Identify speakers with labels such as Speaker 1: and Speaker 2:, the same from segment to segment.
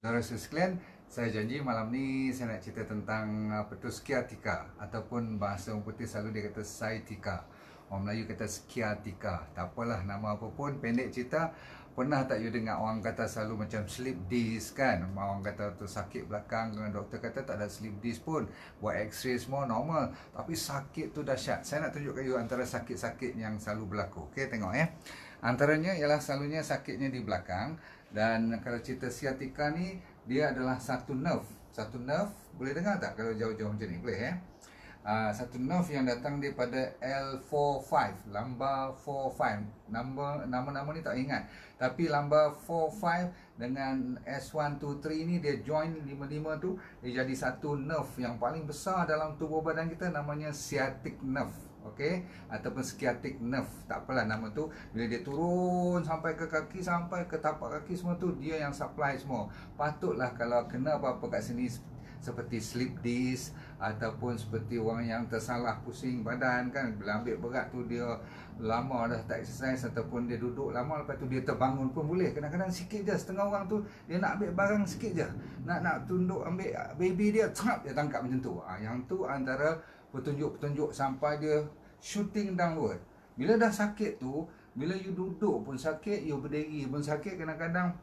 Speaker 1: Saudara sekalian, saya janji malam ni saya nak cerita tentang apa tu skiatika, ataupun bahasa orang putih selalu dia kata sciatica. Orang Melayu kata skiatika. Tak apalah nama apa pun, pendek cerita. Pernah tak you dengar orang kata selalu macam slip disc kan? Orang kata tu sakit belakang, doktor kata tak ada slip disc pun. Buat x-ray semua normal, tapi sakit tu dahsyat. Saya nak tunjukkan you antara sakit-sakit yang selalu berlaku. Okey, tengok Antaranya ialah selalunya sakitnya di belakang. Dan kalau cerita sciatica ni, dia adalah satu nerve. Satu nerve, boleh dengar tak kalau jauh-jauh macam ni? Boleh satu nerve yang datang daripada L45, lamba 45. Nama-nama ni tak ingat. Tapi lamba 45 dengan S123 ni dia join 55 tu, dia jadi satu nerve yang paling besar dalam tubuh badan kita, namanya sciatic nerve. Okey, ataupun sciatic nerve, tak apalah nama tu. Bila dia turun sampai ke kaki, sampai ke tapak kaki semua tu, dia yang supply semua. Patutlah kalau kena apa-apa kat sini, seperti slip disc ataupun seperti orang yang tersalah pusing badan kan, bila ambil berat tu dia lama dah tak exercise, ataupun dia duduk lama, lepas tu dia terbangun pun boleh. Kadang-kadang sikit je, setengah orang tu dia nak ambil barang sikit je, nak tunduk ambil baby dia, dia tangkap macam tu. Yang tu antara petunjuk-petunjuk sampai dia shooting downward. Bila dah sakit tu, bila you duduk pun sakit, you berdiri pun sakit, kadang-kadang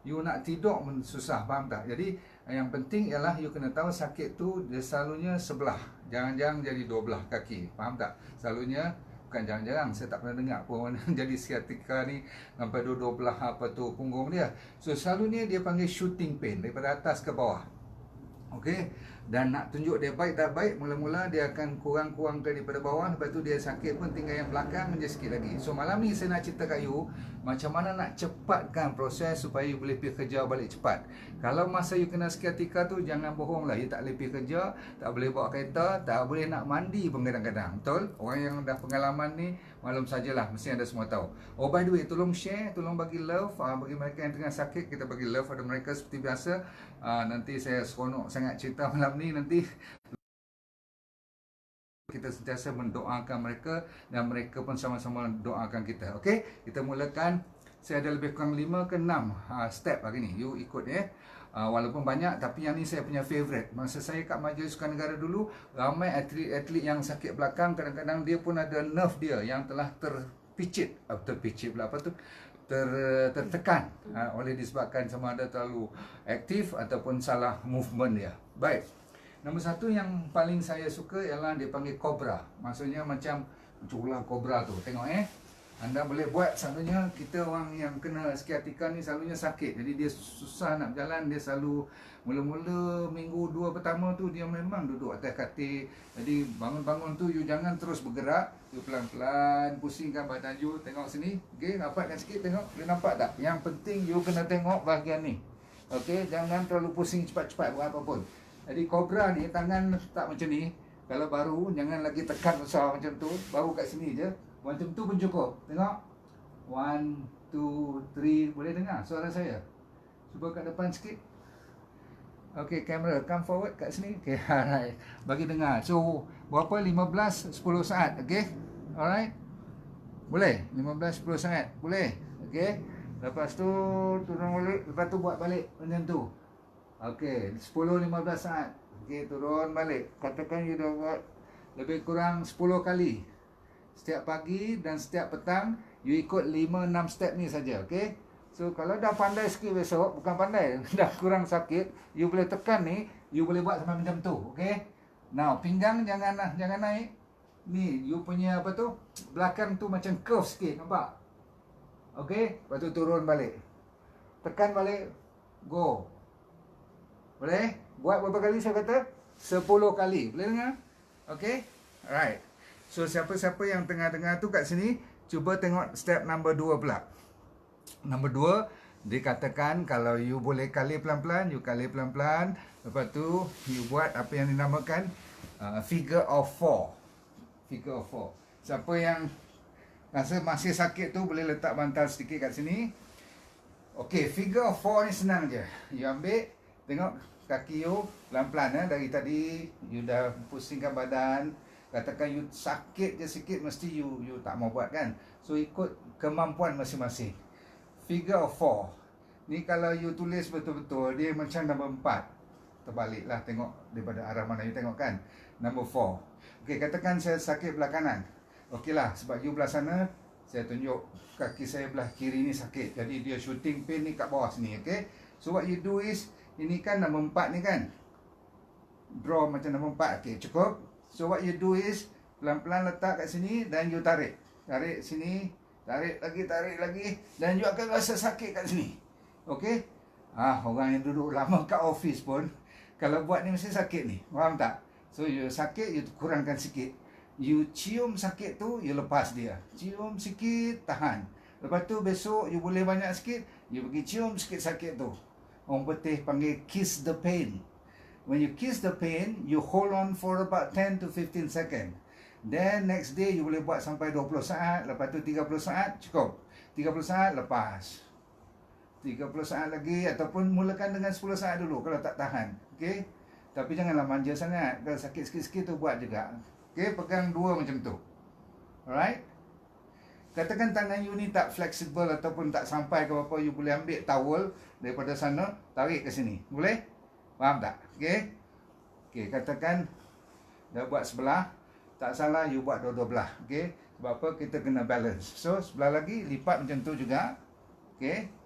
Speaker 1: you nak tidur pun susah, faham tak? Jadi yang penting ialah you kena tahu sakit tu dia selalunya sebelah, jarang-jarang jadi dua belah kaki, faham tak? Selalunya, bukan jarang-jarang, saya tak pernah dengar pun jadi sciatica ni sampai dua belah apa tu punggung dia. So selalunya dia panggil shooting pain, daripada atas ke bawah. Okey, dan nak tunjuk dia baik tak baik, mula-mula dia akan kurang-kurang daripada bawah, lepas tu dia sakit pun tinggal yang belakang je sikit lagi. So malam ni saya nak cerita kat you macam mana nak cepatkan proses supaya you boleh pergi kerja balik cepat. Kalau masa you kena sciatica tu, jangan bohong lah, you tak boleh pergi kerja, tak boleh bawa kereta, tak boleh nak mandi pun kadang-kadang. Betul? Orang yang dah pengalaman ni maklum sajalah, mesti anda semua tahu. Oh by the way, tolong share, tolong bagi love bagi mereka yang tengah sakit. Kita bagi love pada mereka seperti biasa. Nanti saya seronok sangat cerita malam ni. Nanti kita sentiasa mendoakan mereka dan mereka pun sama-sama doakan kita. Okey, kita mulakan. Saya ada lebih kurang 5 ke 6 step hari ni. You ikut walaupun banyak, tapi yang ni saya punya favourite. Masa saya kat Majlis Sukan Negara dulu, ramai atlet-atlet yang sakit belakang, kadang-kadang dia pun ada nerve dia yang telah tertekan oleh disebabkan sama ada terlalu aktif ataupun salah movement dia. Baik. Nombor satu yang paling saya suka ialah dia panggil cobra. Maksudnya macam ular cobra tu. Tengok anda boleh buat. Selalunya kita orang yang kena sciatica ni selalunya sakit, jadi dia susah nak berjalan. Dia selalu mula-mula minggu 2 pertama tu dia memang duduk atas katil. Jadi bangun-bangun tu you jangan terus bergerak, you pelan-pelan pusingkan badan you. Tengok sini, okey, rapatkan sikit, tengok, boleh nampak tak? Yang penting you kena tengok bahagian ni. Okey, jangan terlalu pusing cepat-cepat buat apa pun. Jadi cobra ni tangan letak macam ni. Kalau baru, jangan lagi tekan besar macam tu, baru kat sini je. Macam tu pun cukup. Tengok. 1, 2, 3. Boleh dengar suara saya? Cuba kat depan sikit. Okey, kamera come forward kat sini. Okey, alright. Bagi dengar. So, berapa? 15, 10 saat. Okey? Alright? Boleh? 15, 10 saat. Boleh? Okey? Lepas tu, turun balik. Lepas tu buat balik macam tu. Okey, 10, 15 saat. Okey, turun balik. Katakan you dah buat lebih kurang 10 kali. Setiap pagi dan setiap petang, you ikut 5-6 step ni saja, okey? So, kalau dah pandai sikit besok, bukan pandai, dah kurang sakit, you boleh tekan ni, you boleh buat sampai macam tu, okey? Now, pinggang jangan naik. Ni, you punya apa tu? Belakang tu macam curve sikit, nampak? Okey? Lepas tu turun balik. Tekan balik, go. Boleh? Buat berapa kali saya kata? 10 kali. Boleh dengar? Okey? Alright. So, siapa-siapa yang tengah-tengah tu kat sini, cuba tengok step number 2 pula. Number 2, dikatakan kalau you boleh kali pelan-pelan, you kali pelan-pelan. Lepas tu, you buat apa yang dinamakan figure of 4. Figure of 4. Siapa yang rasa masih sakit tu, boleh letak bantal sedikit kat sini. Okey, figure of 4 ni senang je. You ambil, tengok kaki you pelan-pelan. Dari tadi, you dah pusingkan badan. Katakan you sakit je sikit, mesti you tak mau buat kan. So ikut kemampuan masing-masing. Figure of 4. Ni kalau you tulis betul-betul, dia macam nombor 4. Terbaliklah tengok daripada arah mana you tengok kan. Nombor 4. Okey, katakan saya sakit belah kanan. Okeylah, sebab you belah sana, saya tunjuk kaki saya belah kiri ni sakit. Jadi dia shooting pain ni kat bawah sini, okey. So what you do is, ini kan nombor 4 ni kan. Draw macam nombor 4. Okey, cukup. So what you do is, pelan-pelan letak kat sini dan you tarik. Tarik sini, tarik lagi dan you akan rasa sakit kat sini. Okey? Orang yang duduk lama kat office pun kalau buat ni mesti sakit ni. Faham tak? So you sakit, you kurangkan sikit. You cium sakit tu, you lepas dia. Cium sikit, tahan. Lepas tu besok you boleh banyak sikit, you pergi cium sikit sakit tu. Orang Putih panggil kiss the pain. When you kiss the pain, you hold on for about 10 to 15 second. Then next day you boleh buat sampai 20 saat, lepas tu 30 saat, cukup. 30 saat lepas. 30 saat lagi ataupun mulakan dengan 10 saat dulu kalau tak tahan. Okey? Tapi janganlah manja sangat. Kalau sakit sikit-sikit tu buat juga. Okey, pegang dua macam tu. Alright? Katakan tangan you ni tak fleksibel ataupun tak sampai ke apa, you boleh ambil towel daripada sana, tarik ke sini. Boleh? Faham tak? Okey? Okey, katakan dah buat sebelah, tak salah you buat dua-dua belah. Okey? Sebab apa? Kita kena balance. So, sebelah lagi lipat macam tu juga. Okey?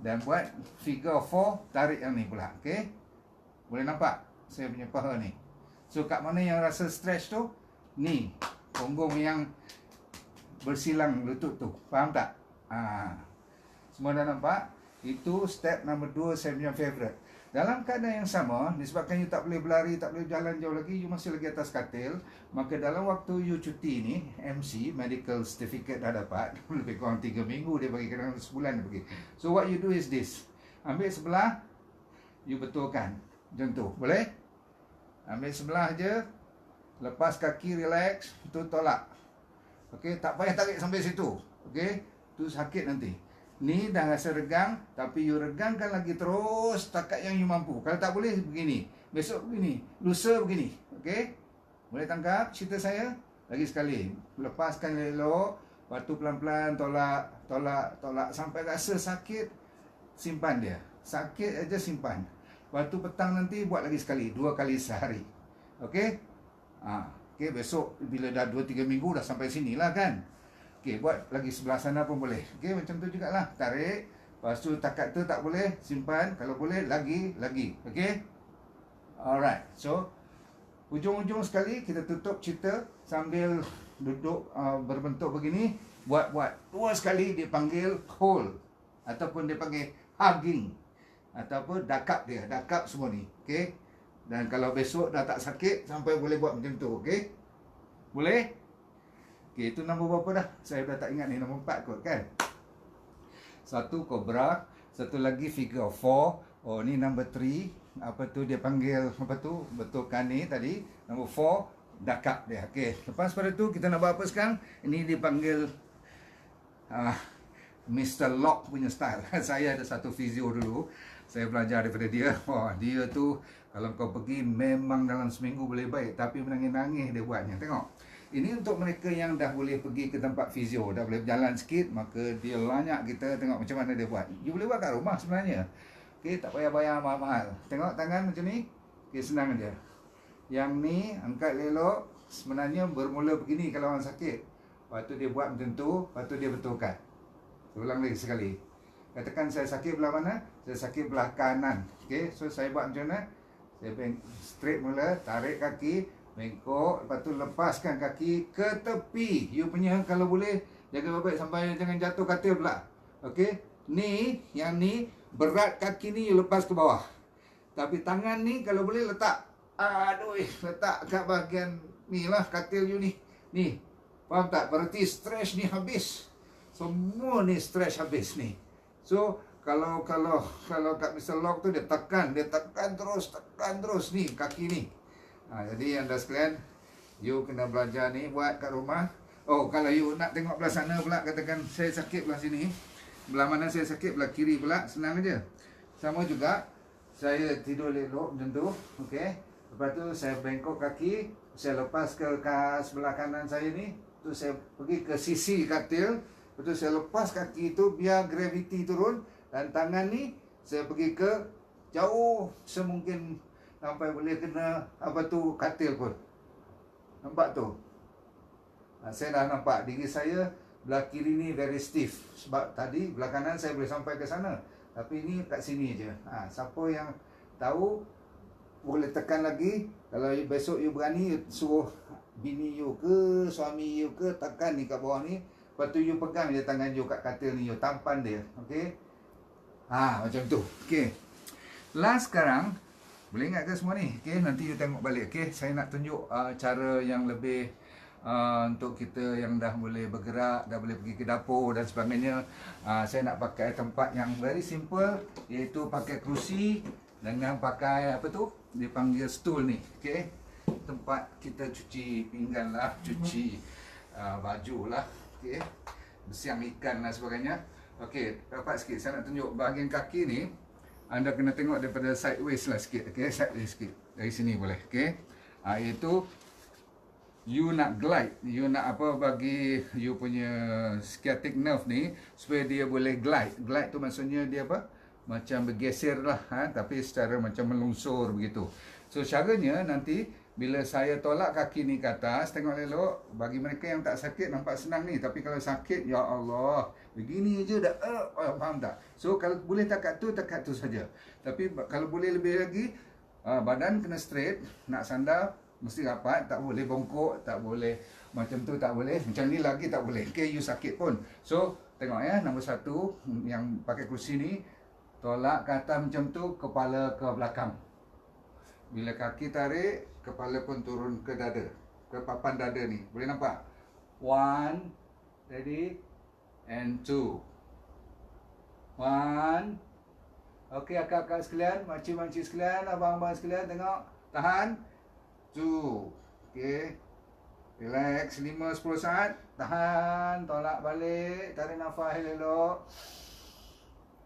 Speaker 1: Dan buat figure 4, tarik yang ni pula. Okey? Boleh nampak saya punya paha ni. So kat mana yang rasa stretch tu? Ni, punggung yang bersilang lutut tu. Faham tak? Semua dah nampak? Itu step number 2 saya punya favorite. Dalam keadaan yang sama, disebabkan you tak boleh berlari, tak boleh jalan jauh lagi, you masih lagi atas katil, maka dalam waktu you cuti ni, MC, medical certificate dah dapat, lebih kurang 3 minggu dia bagi, kadang-kadang sebulan dia bagi. So what you do is this. Ambil sebelah, you betulkan. Macam tu, boleh? Ambil sebelah je, lepas kaki, relax, tu tolak. Okey, tak payah tarik sampai situ. Okey, tu sakit nanti. Ni dah rasa regang, tapi you regangkan lagi terus takat yang you mampu. Kalau tak boleh, begini. Besok begini. Lusa begini. Okey? Boleh tangkap cerita saya? Lagi sekali. Lepaskan elok. Lepas tu pelan-pelan tolak, tolak, tolak. Sampai rasa sakit, simpan dia. Sakit aja simpan. Lepas tu petang nanti buat lagi sekali. 2 kali sehari. Okey? Okey, besok bila dah 2-3 minggu dah sampai sini lah kan? Okey, buat lagi sebelah sana pun boleh. Okey, macam tu jugalah. Tarik. Lepas tu takat tu tak boleh, simpan. Kalau boleh, lagi. Okey? Alright. So, ujung-ujung sekali kita tutup cerita sambil duduk berbentuk begini. Buat 2 sekali dipanggil hold. Ataupun dipanggil hugging. Ataupun dakap dia. Dakap semua ni. Okey? Dan kalau besok dah tak sakit, sampai boleh buat macam tu. Okey? Boleh? Okey, itu nombor berapa dah? Saya dah tak ingat ni, nombor 4 kot kan? 1 cobra, satu lagi figure 4. Oh, ni number 3. Apa tu dia panggil, apa tu? Betulkan ni tadi. Nombor 4, dakap dia. Okey, lepas pada tu kita nak buat apa sekarang? Ini dipanggil Mr. Lock punya style. Saya ada satu fizio dulu. Saya belajar daripada dia. Wah, dia tu kalau kau pergi memang dalam seminggu boleh baik. Tapi menangis-nangis dia buatnya. Tengok. Ini untuk mereka yang dah boleh pergi ke tempat fizio, dah boleh berjalan sikit, maka dia lanyak kita tengok macam mana dia buat. You boleh buat kat rumah sebenarnya. Okey, tak payah bayar mahal-mahal. Tengok tangan macam ni. Okey, senang aja. Yang ni angkat elok, sebenarnya bermula begini kalau orang sakit. Lepas tu dia buat macam tu, lepas tu dia betulkan. Ulang lagi sekali. Katakan saya sakit belah mana? Saya sakit belah kanan. Okey, so saya buat macam mana? Saya straight mula, tarik kaki, bengkok, lepas tu lepaskan kaki ke tepi. You punya kalau boleh jaga baik-baik sampai jangan jatuh katil pula. Okey, ni yang ni berat kaki ni you lepas ke bawah. Tapi tangan ni kalau boleh letak, letak kat bahagian ni lah katil you ni. Ni. Faham tak? Berarti stretch ni habis. Semua ni stretch habis ni. So kalau kat Mr. Lock tu dia tekan terus ni kaki ni. Jadi anda sekalian, you kena belajar ni buat kat rumah. Oh, kalau you nak tengok belah sana pula, katakan saya sakit belah sini. Belah mana saya sakit? Belah kiri pula, senang aja. Sama juga, saya tidur elok macam tu. Okey. Lepas tu saya bengkok kaki, saya lepas ke sebelah kanan saya ni. Tu saya pergi ke sisi katil. Lepas tu saya lepas kaki tu biar graviti turun. Dan tangan ni Saya pergi ke jauh semungkin sampai boleh kena katil pun. Nampak tu? Saya dah nampak diri saya belah kiri ni very stiff. Sebab tadi belah kanan saya boleh sampai ke sana. Tapi ni kat sini je. Siapa yang tahu boleh tekan lagi. Kalau besok you berani, you suruh bini you ke, suami you ke, tekan ni kat bawah ni. Lepas tu you pegang je tangan you kat katil ni, you tampan dia. Okay? Macam tu. Okay. Last sekarang, boleh ingat ke semua ni? Okay, nanti you tengok balik. Okay, saya nak tunjuk cara yang lebih untuk kita yang dah boleh bergerak, dah boleh pergi ke dapur dan sebagainya. Saya nak pakai tempat yang very simple, iaitu pakai kerusi dengan pakai apa tu? Dipanggil stool ni. Okay, tempat kita cuci pinggan lah, cuci baju lah. Okay, bersiang ikan dan sebagainya. Okay, dapat sikit. Saya nak tunjuk bahagian kaki ni. Anda kena tengok daripada sideways lah sikit. Okay, sideways sikit. Dari sini boleh. Okay, iaitu you nak glide, you nak bagi you punya sciatic nerve ni supaya dia boleh glide. Glide tu maksudnya dia macam bergeser lah, tapi secara macam melungsur begitu. So caranya nanti bila saya tolak kaki ni ke atas, tengok elok. Bagi mereka yang tak sakit nampak senang ni, tapi kalau sakit, ya Allah, begini je dah, faham tak? So kalau boleh takat tu saja. Tapi kalau boleh lebih lagi, badan kena straight, nak sandar mesti rapat, tak boleh bongkok, tak boleh macam tu, tak boleh macam ni lagi, tak boleh. Okay, you sakit pun. So tengok ya, nombor satu yang pakai kursi ni, tolak ke atas macam tu, kepala ke belakang. Bila kaki tarik, kepala pun turun ke dada, ke papan dada ni. Boleh nampak? 1, ready, and 2. 1. Okey, akak-akak sekalian, makcik-makcik sekalian, abang-abang sekalian, tengok. Tahan. 2. Okey. Relax, 5-10 saat. Tahan, tolak balik, tarik nafas elok.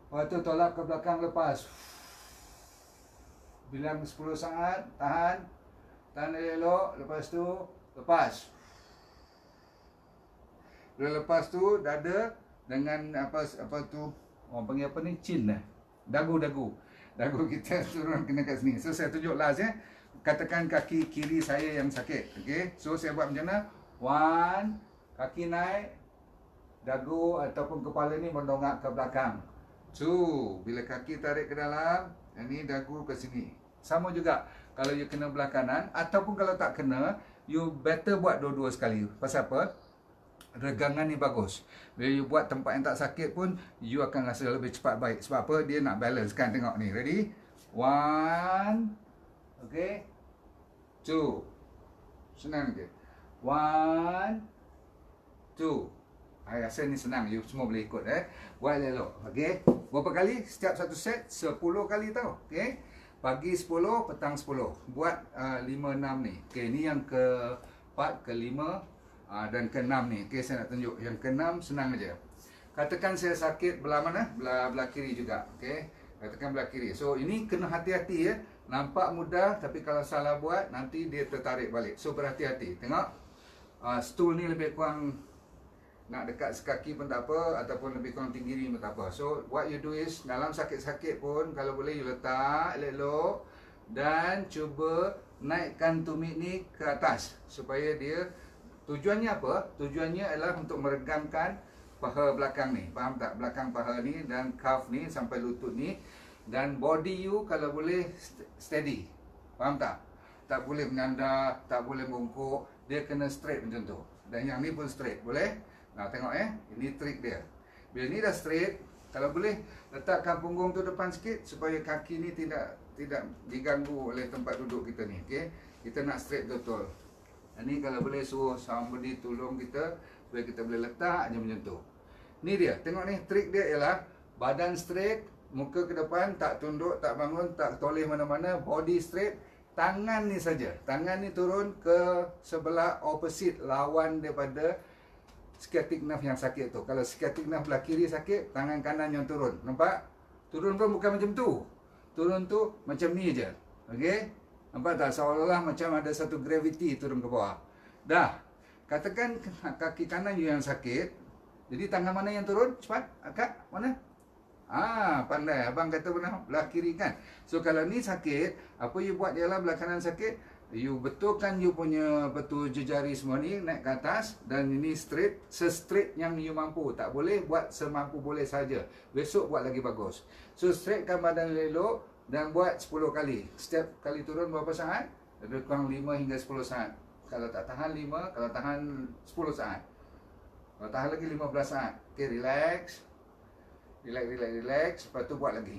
Speaker 1: Lepas tu tolak ke belakang, lepas. Bilang 10 saat, tahan. Tahan elok, lepas tu lepas. Bila lepas tu dada dengan apa tu, orang panggil apa ni, chin lah. Dagu kita turun kena kat sini. So saya tunjuk last ya. Katakan kaki kiri saya yang sakit. Okey. So saya buat macam mana? 1, kaki naik, dagu ataupun kepala ni mendongak ke belakang. 2, bila kaki tarik ke dalam, ini dagu ke sini. Sama juga kalau you kena belah kanan, ataupun kalau tak kena, you better buat dua-dua sekali. Pasal apa? Regangan ni bagus. Bila you buat tempat yang tak sakit pun, you akan rasa lebih cepat baik. Sebab apa? Dia nak balance kan. Tengok ni. Ready? 1. Okay. 2. Senang je. 1, 2. Saya rasa ni senang. You semua boleh ikut. Buat elok. Okay. Berapa kali? Setiap satu set 10 kali tau. Okay. Pagi 10, petang 10. Buat 5, 6 ni. Okay. Ni yang ke-4, ke-5 dan ke-6 ni. Okay. Saya nak tunjuk. Yang ke-6 senang aja. Katakan saya sakit belah mana? Belah kiri juga. Okay. Katakan belah kiri. So ini kena hati-hati ya. Nampak mudah, tapi kalau salah buat, nanti dia tertarik balik. So berhati-hati. Tengok. Stool ni lebih kurang nak dekat sekaki pun tak apa, ataupun lebih kurang tinggi ni pun tak apa. So what you do is, dalam sakit-sakit pun, kalau boleh you letak elok-elok dan cuba naikkan tumit ni ke atas supaya dia, tujuannya apa? Tujuannya adalah untuk meregangkan paha belakang ni. Faham tak? Belakang paha ni dan calf ni sampai lutut ni, dan body you kalau boleh steady. Faham tak? Tak boleh menanda, tak boleh bongkok, dia kena straight macam tu. Dan yang ni pun straight, boleh? Nah, tengok ini trik dia. Bila ni dah straight, kalau boleh letakkan punggung tu depan sikit supaya kaki ni tidak diganggu oleh tempat duduk kita ni. Okey, kita nak straight betul. Ini kalau boleh suruh somebody tolong kita supaya kita boleh letak je macam tu. Ni dia. Tengok ni, trik dia ialah badan straight, muka ke depan, tak tunduk, tak bangun, tak toleh mana-mana, body straight. Tangan ni saja. Tangan ni turun ke sebelah opposite, lawan daripada sciatic nerve yang sakit tu. Kalau sciatic nerve belah kiri sakit, tangan kanan yang turun. Nampak? Turun pun bukan macam tu. Turun tu macam ni je. Okey? Nampak tak? Seolah-olah macam ada satu gravity turun ke bawah. Dah. Katakan kaki kanan you yang sakit. Jadi tangan mana yang turun? Cepat. Akak, mana? Pandai. Abang kata belah kiri kan. So kalau ni sakit, apa you buat ialah belah kanan sakit, you betulkan you punya betul jejari semua ni naik ke atas, dan ini straight, se-straight yang you mampu. Tak boleh buat semampu boleh saja. Besok buat lagi bagus. So straightkan badan elok dan buat 10 kali. Setiap kali turun berapa saat? Lebih kurang 5 hingga 10 saat. Kalau tak tahan 5, kalau tahan 10 saat. Kalau tahan lagi 15 saat. Okay, relax. Relax. Lepas tu buat lagi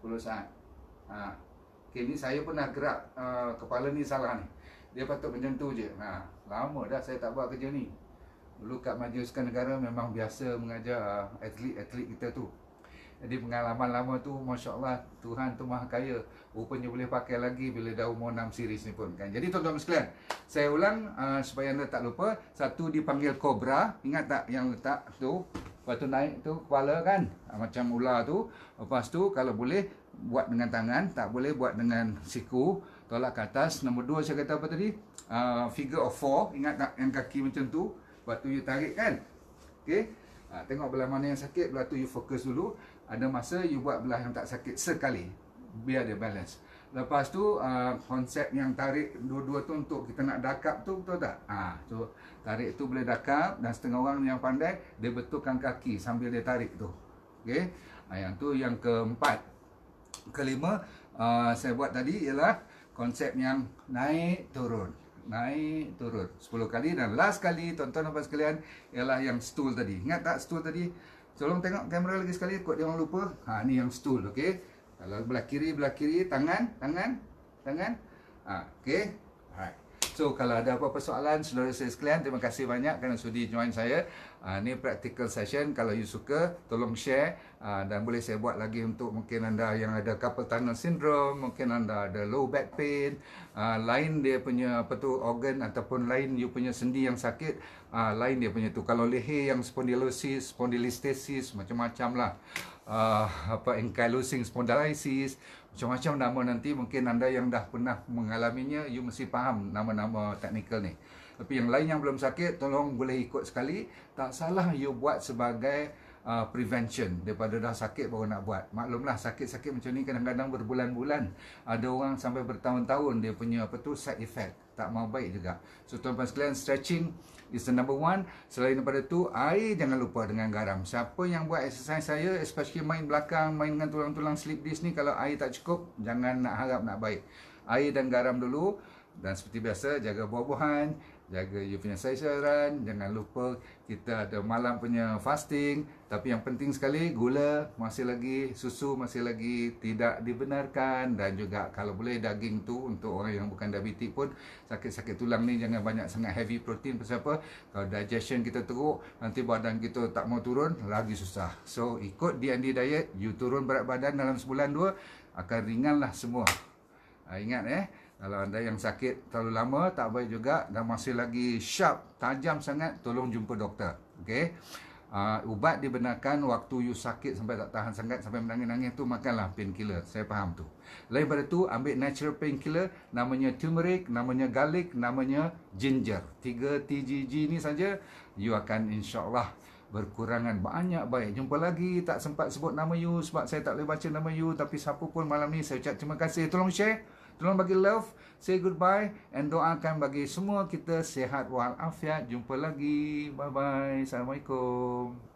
Speaker 1: 10 saat. Okay, ni saya pernah gerak kepala ni salah ni. Dia patut macam tu je. Lama dah saya tak buat kerja ni. Dulu kat Majliskan Negara memang biasa mengajar atlet-atlet kita tu. Jadi pengalaman lama tu, Masya Allah, Tuhan tu maha kaya. Rupanya boleh pakai lagi bila dah umur 6 series ni pun kan. Jadi tuan-tuan sekalian, saya ulang supaya anda tak lupa. Satu dipanggil Cobra. Ingat tak yang letak tu? Lepas tu naik tu kepala kan, macam ular tu. Lepas tu kalau boleh buat dengan tangan, tak boleh buat dengan siku. Tolak ke atas. Nombor 2 saya kata apa tadi? Figure of 4. Ingat tak yang kaki macam tu? Lepas tu you tarik kan. Okay. Tengok belah mana yang sakit, belah tu you fokus dulu. Ada masa you buat belah yang tak sakit sekali, biar dia balance. Lepas tu konsep yang tarik dua-dua tu untuk kita nak dakap tu, betul tak? So tarik tu boleh dakap, dan setengah orang yang pandai dia betulkan kaki sambil dia tarik tu. Okey. Yang tu yang keempat. Kelima saya buat tadi ialah konsep yang naik turun. Naik turun 10 kali, dan last kali tuan-tuan dan sekalian ialah yang stool tadi. Ingat tak stool tadi? Tolong tengok kamera lagi sekali, kot dia orang lupa. Ni yang stool, okey. Kalau belah kiri, tangan. Okey. Alright. So kalau ada apa-apa soalan, saudara saya sekalian, terima kasih banyak kerana sudi join saya. Ni practical session. Kalau you suka, tolong share. Dan boleh saya buat lagi untuk mungkin anda yang ada carpal tunnel syndrome, mungkin anda ada low back pain, lain dia punya organ, ataupun lain you punya sendi yang sakit, lain dia punya tu. Kalau leher yang spondylosis, spondylistesis, macam-macam lah. Ankylosing spondylitis, macam-macam nama nanti. Mungkin anda yang dah pernah mengalaminya, you mesti faham nama-nama teknikal ni. Tapi yang lain yang belum sakit, tolong boleh ikut sekali. Tak salah you buat sebagai prevention. Daripada dah sakit baru nak buat. Maklumlah sakit-sakit macam ni kadang-kadang berbulan-bulan. Ada orang sampai bertahun-tahun dia punya side effect. Tak mau baik juga. So tuan-tuan sekalian, stretching is the number one. Selain daripada tu, air jangan lupa dengan garam. Siapa yang buat exercise saya, especially main belakang, main dengan tulang-tulang slip disc ni, kalau air tak cukup, jangan nak harap nak baik. Air dan garam dulu. Dan seperti biasa, jaga buah-buahan, jaga you punya saisaran. Jangan lupa kita ada malam punya fasting. Tapi yang penting sekali, gula masih lagi, susu masih lagi tidak dibenarkan. Dan juga kalau boleh daging tu, untuk orang yang bukan diabetik pun, sakit-sakit tulang ni jangan banyak sangat heavy protein. Pasal apa? Kalau digestion kita teruk, nanti badan kita tak mau turun, lagi susah. So ikut D&D diet, you turun berat badan dalam sebulan 2, akan ringanlah semua. Ingat kalau anda yang sakit terlalu lama, tak baik juga, dan masih lagi sharp, tajam sangat, tolong jumpa doktor. Okey. Ubat dibenarkan waktu you sakit sampai tak tahan sangat, sampai menangis-nangis tu, makanlah painkiller. Saya faham tu. Lain pada tu, ambil natural painkiller, namanya turmeric, namanya garlic, namanya ginger. 3 TGG ni saja, you akan insya-Allah berkurangan banyak baik. Jumpa lagi. Tak sempat sebut nama you sebab saya tak boleh baca nama you, tapi siapa pun malam ni saya ucap terima kasih. Tolong share, tolong bagi love, say goodbye, and doakan bagi semua kita sihat walafiat. Jumpa lagi. Bye bye. Assalamualaikum.